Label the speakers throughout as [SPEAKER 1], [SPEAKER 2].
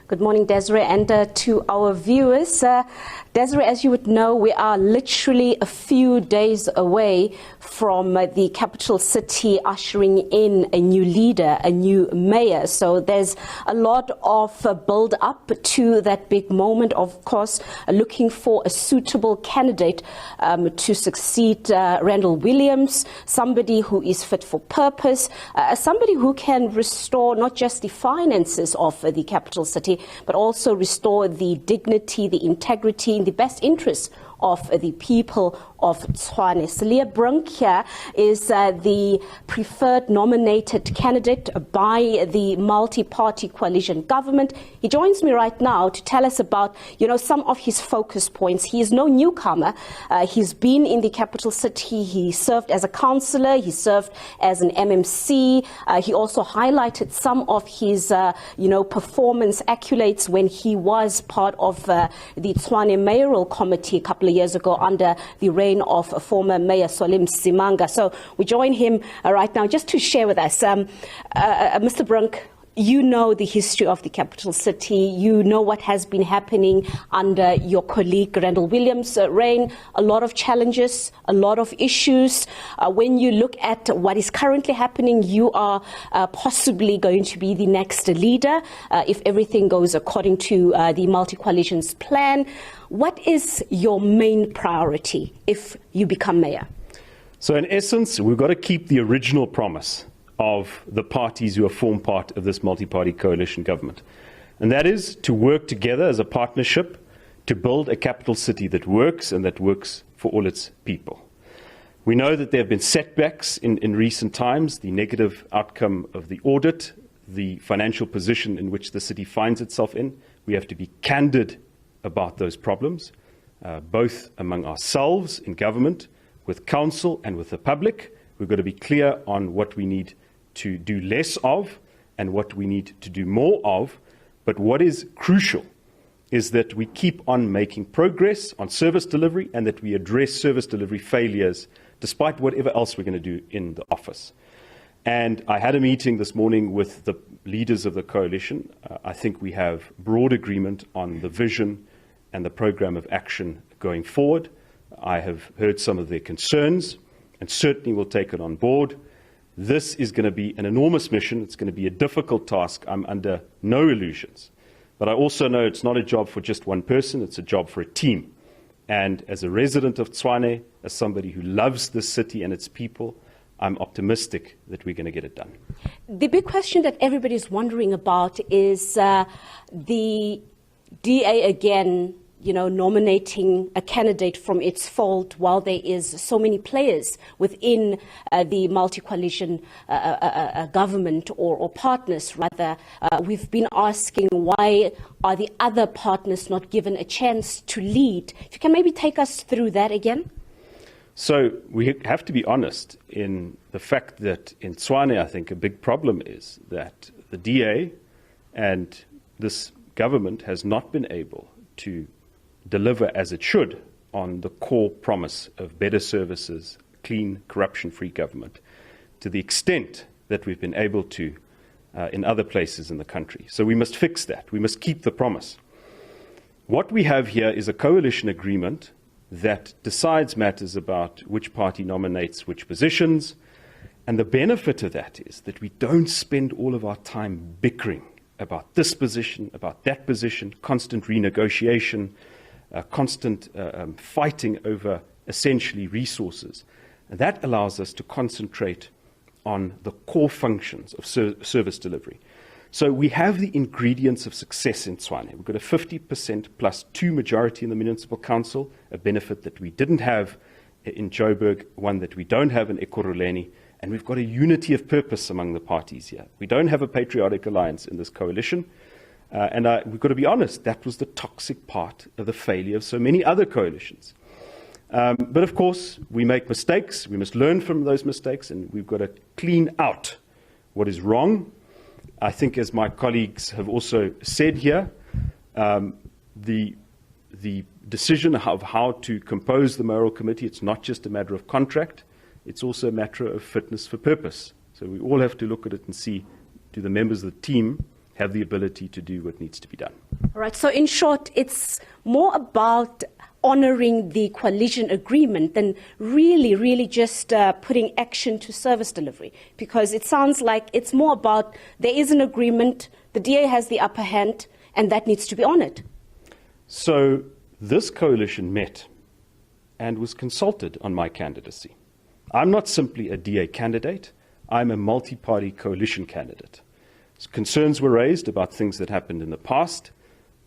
[SPEAKER 1] Good morning, Desiree, and to our viewers. Desiree, as you would know, we are literally a few days away from the capital city ushering in a new leader, a new mayor. So there's a lot of build up to that big moment. Of course, looking for a suitable candidate to succeed Randall Williams, somebody who is fit for purpose, somebody who can restore not just the finances of the capital city, but also restore the dignity, the integrity, in the best interests of the people of Tshwane. Cilliers Brink here is the preferred nominated candidate by the multi-party coalition government. He joins me right now to tell us about, some of his focus points. He is no newcomer. He's been in the capital city. He served as a councillor. He served as an MMC. He also highlighted some of his, performance accolades when he was part of the Tshwane mayoral committee a couple of years ago under the reign of former Mayor Solim Simanga. So we join him right now just to share with us. Mr. Brink, you know the history of the capital city. You know what has been happening under your colleague Randall Williams' reign. A lot of challenges, a lot of issues. When you look at what is currently happening, you are possibly going to be the next leader if everything goes according to the multi-coalition's plan. What is your main priority if you become mayor?
[SPEAKER 2] So in essence, we've got to keep the original promise of the parties who have formed part of this multi-party coalition government. And that is to work together as a partnership to build a capital city that works and that works for all its people. We know that there have been setbacks in recent times, the negative outcome of the audit, the financial position in which the city finds itself in. We have to be candid about those problems, both among ourselves in government, with council and with the public. We've got to be clear on what we need to do less of and what we need to do more of. But what is crucial is that we keep on making progress on service delivery and that we address service delivery failures despite whatever else we're going to do in the office. And I had a meeting this morning with the leaders of the coalition. I think we have broad agreement on the vision and the program of action going forward. I have heard some of their concerns and certainly will take it on board. This is going to be an enormous mission. It's going to be a difficult task. I'm under no illusions. But I also know it's not a job for just one person. It's a job for a team. And as a resident of Tshwane, as somebody who loves this city and its people, I'm optimistic that we're going to get it done.
[SPEAKER 1] The big question that everybody's wondering about is the DA again, nominating a candidate from its fold while there is so many players within the multi-coalition government or partners, rather. We've been asking, why are the other partners not given a chance to lead? If you can maybe take us through that again.
[SPEAKER 2] So we have to be honest in the fact that in Tshwane, I think a big problem is that the DA and this government has not been able to deliver as it should on the core promise of better services, clean, corruption-free government, to the extent that we've been able to in other places in the country. So we must fix that. We must keep the promise. What we have here is a coalition agreement that decides matters about which party nominates which positions, and the benefit of that is that we don't spend all of our time bickering about this position, about that position, constant renegotiation, constant fighting over essentially resources. And that allows us to concentrate on the core functions of service delivery. So we have the ingredients of success in Tshwane. We've got a 50% plus 2 majority in the municipal council, a benefit that we didn't have in Joburg, one that we don't have in Ekurhuleni, and we've got a unity of purpose among the parties here. We don't have a patriotic alliance in this coalition. And we've got to be honest, that was the toxic part of the failure of so many other coalitions. But of course, we make mistakes. We must learn from those mistakes, and we've got to clean out what is wrong. I think, as my colleagues have also said here, the decision of how to compose the mayoral committee, it's not just a matter of contract, it's also a matter of fitness for purpose. So we all have to look at it and see, do the members of the team have the ability to do what needs to be done.
[SPEAKER 1] All right. So in short, it's more about honouring the coalition agreement than really just putting action to service delivery, because it sounds like it's more about there is an agreement, the DA has the upper hand, and that needs to be honoured.
[SPEAKER 2] So this coalition met and was consulted on my candidacy. I'm not simply a DA candidate, I'm a multi-party coalition candidate. Concerns were raised about things that happened in the past,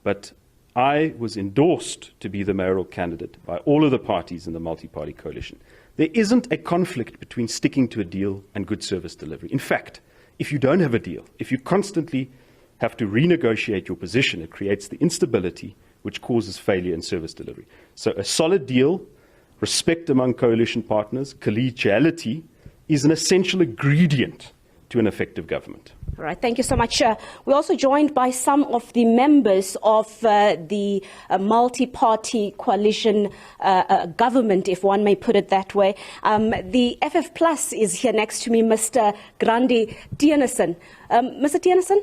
[SPEAKER 2] but I was endorsed to be the mayoral candidate by all of the parties in the multi-party coalition. There isn't a conflict between sticking to a deal and good service delivery. In fact, if you don't have a deal, if you constantly have to renegotiate your position, it creates the instability which causes failure in service delivery. So a solid deal, respect among coalition partners, collegiality is an essential ingredient to an effective government.
[SPEAKER 1] All right, thank you so much. We're also joined by some of the members of the multi-party coalition government, if one may put it that way. The FF Plus is here next to me, Mr. Grandi Tienison. Mr. Tienison,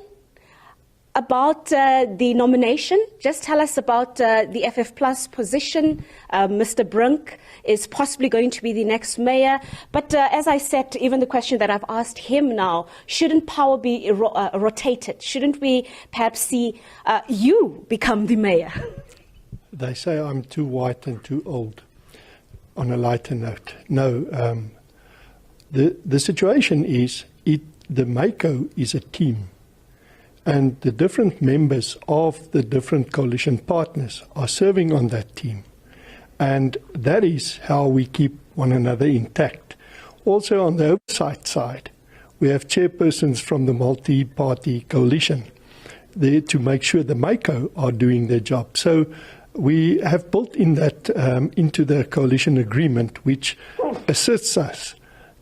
[SPEAKER 1] about the nomination, just tell us about the FF Plus position. Mr. Brink is possibly going to be the next mayor. But as I said, even the question that I've asked him now, shouldn't power be rotated? Shouldn't we perhaps see you become the mayor?
[SPEAKER 3] They say I'm too white and too old. On a lighter note, no. The situation is, the MACO is a team. And the different members of the different coalition partners are serving on that team. And that is how we keep one another intact. Also on the oversight side, we have chairpersons from the multi-party coalition there to make sure the MACO are doing their job. So we have built in that into the coalition agreement, which assists us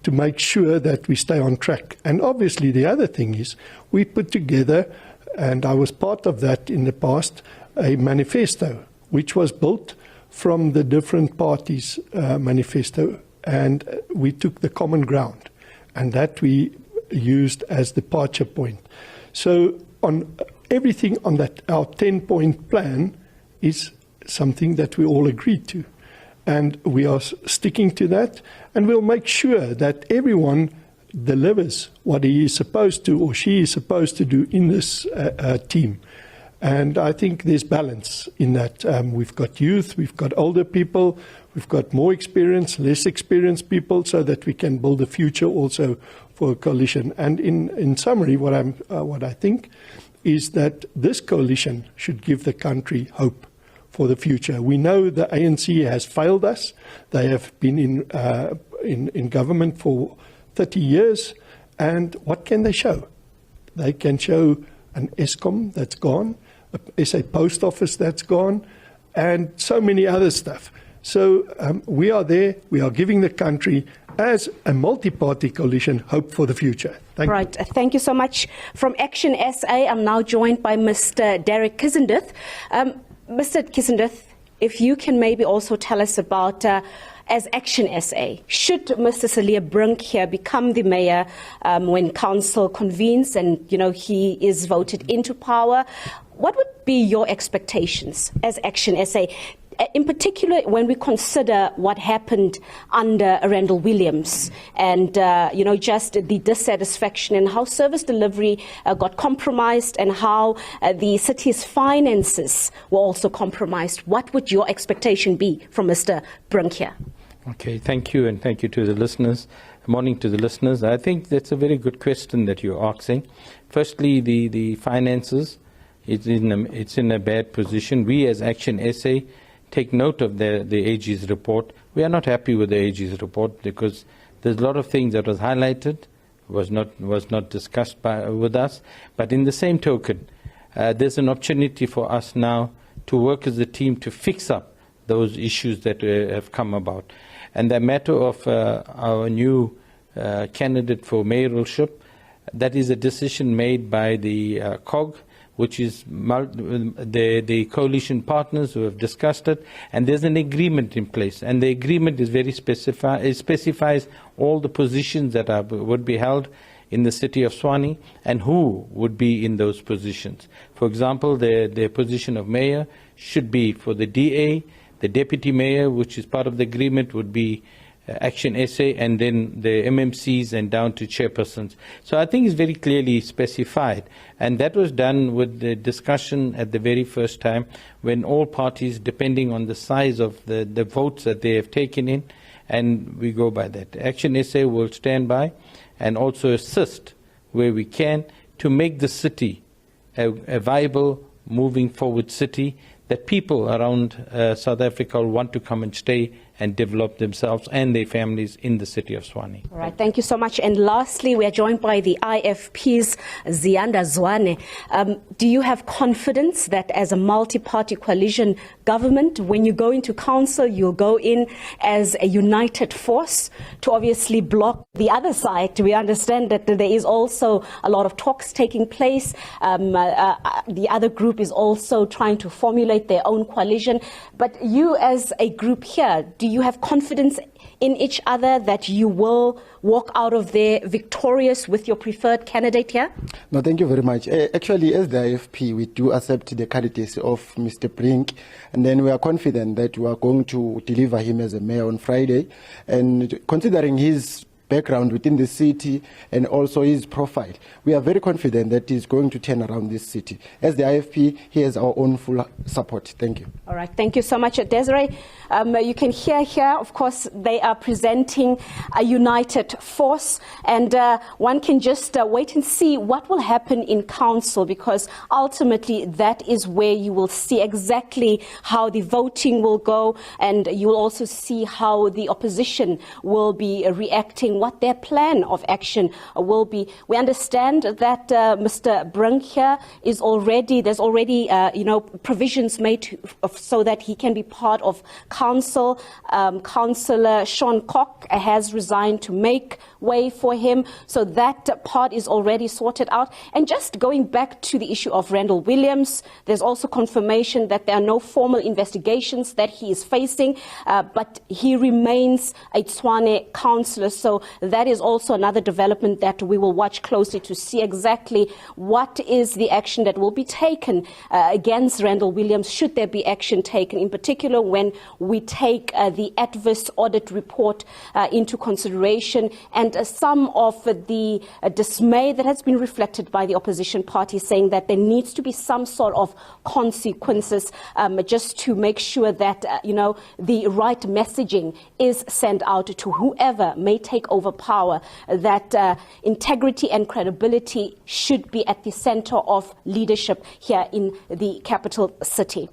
[SPEAKER 3] to make sure that we stay on track. And obviously the other thing is we put together, and I was part of that in the past, a manifesto which was built from the different parties' manifesto, and we took the common ground, and that we used as departure point. So on everything on that, our 10-point plan is something that we all agreed to. And we are sticking to that, and we'll make sure that everyone delivers what he is supposed to or she is supposed to do in this team. And I think there's balance in that. We've got youth, we've got older people, we've got more experienced, less experienced people, so that we can build a future also for a coalition. And in summary, what I think is that this coalition should give the country hope for the future. We know the ANC has failed us. They have been in government for 30 years, and what can they show? They can show an Eskom that's gone, a SA Post Office that's gone, and so many other stuff. So we are there, we are giving the country, as a multi-party coalition, hope for the future. Thank you.
[SPEAKER 1] Right, thank you so much. From Action SA, I'm now joined by Mr. Derek Kissendith. Mr. Kissendith, if you can maybe also tell us about, as Action SA, should Mr. Cilliers Brink here become the mayor when council convenes and he is voted into power, what would be your expectations as Action SA? In particular, when we consider what happened under Randall Williams and, just the dissatisfaction and how service delivery got compromised and how the city's finances were also compromised, what would your expectation be from Mr. Brink here?
[SPEAKER 4] Okay, thank you, and thank you to the listeners. Morning to the listeners. I think that's a very good question that you're asking. Firstly, the finances, it's in a bad position. We as Action SA take note of the AG's report. We are not happy with the AG's report because there's a lot of things that was highlighted, was not discussed with us. But in the same token, there's an opportunity for us now to work as a team to fix up those issues that have come about. And the matter of our new candidate for mayoralship, that is a decision made by the COG, which is the coalition partners who have discussed it, and there's an agreement in place. And the agreement is very specifies all the positions that would be held in the city of Tshwane and who would be in those positions. For example, the position of mayor should be for the DA, the deputy mayor, which is part of the agreement, would be Action SA, and then the MMCs and down to chairpersons. So I think it's very clearly specified, and that was done with the discussion at the very first time when all parties, depending on the size of the votes that they have taken in, and we go by that. Action SA will stand by and also assist where we can to make the city a viable, moving forward city that people around South Africa will want to come and stay and develop themselves and their families in the city of Tshwane.
[SPEAKER 1] All right, thank you so much. And lastly, we are joined by the IFP's Ziyanda Zwane. Do you have confidence that as a multi-party coalition government, when you go into council, you'll go in as a united force to obviously block the other side? We understand that there is also a lot of talks taking place. The other group is also trying to formulate their own coalition. But you as a group here, do you have confidence in each other that you will walk out of there victorious with your preferred candidate here?
[SPEAKER 5] No, thank you very much. Actually, as the IFP, we do accept the candidacy of Mr. Brink, and then we are confident that we are going to deliver him as a mayor on Friday. And considering his background within the city and also his profile, we are very confident that he's going to turn around this city. As the IFP, he has our own full support. Thank you.
[SPEAKER 1] All right, thank you so much, Desiree. You can hear here, of course, they are presenting a united force, and one can just wait and see what will happen in council, because ultimately that is where you will see exactly how the voting will go, and you will also see how the opposition will be reacting, what their plan of action will be. We understand that Mr. Brink here is already, there's already, provisions made so that he can be part of council. Councillor Tshwane Council has resigned to make way for him. So that part is already sorted out. And just going back to the issue of Randall Williams, there's also confirmation that there are no formal investigations that he is facing, but he remains a Tshwane councillor. So that is also another development that we will watch closely to see exactly what is the action that will be taken against Randall Williams, should there be action taken, in particular when we take the adverse audit report into consideration, and some of the dismay that has been reflected by the opposition party, saying that there needs to be some sort of consequences just to make sure that the right messaging is sent out to whoever may take over power, that integrity and credibility should be at the center of leadership here in the capital city.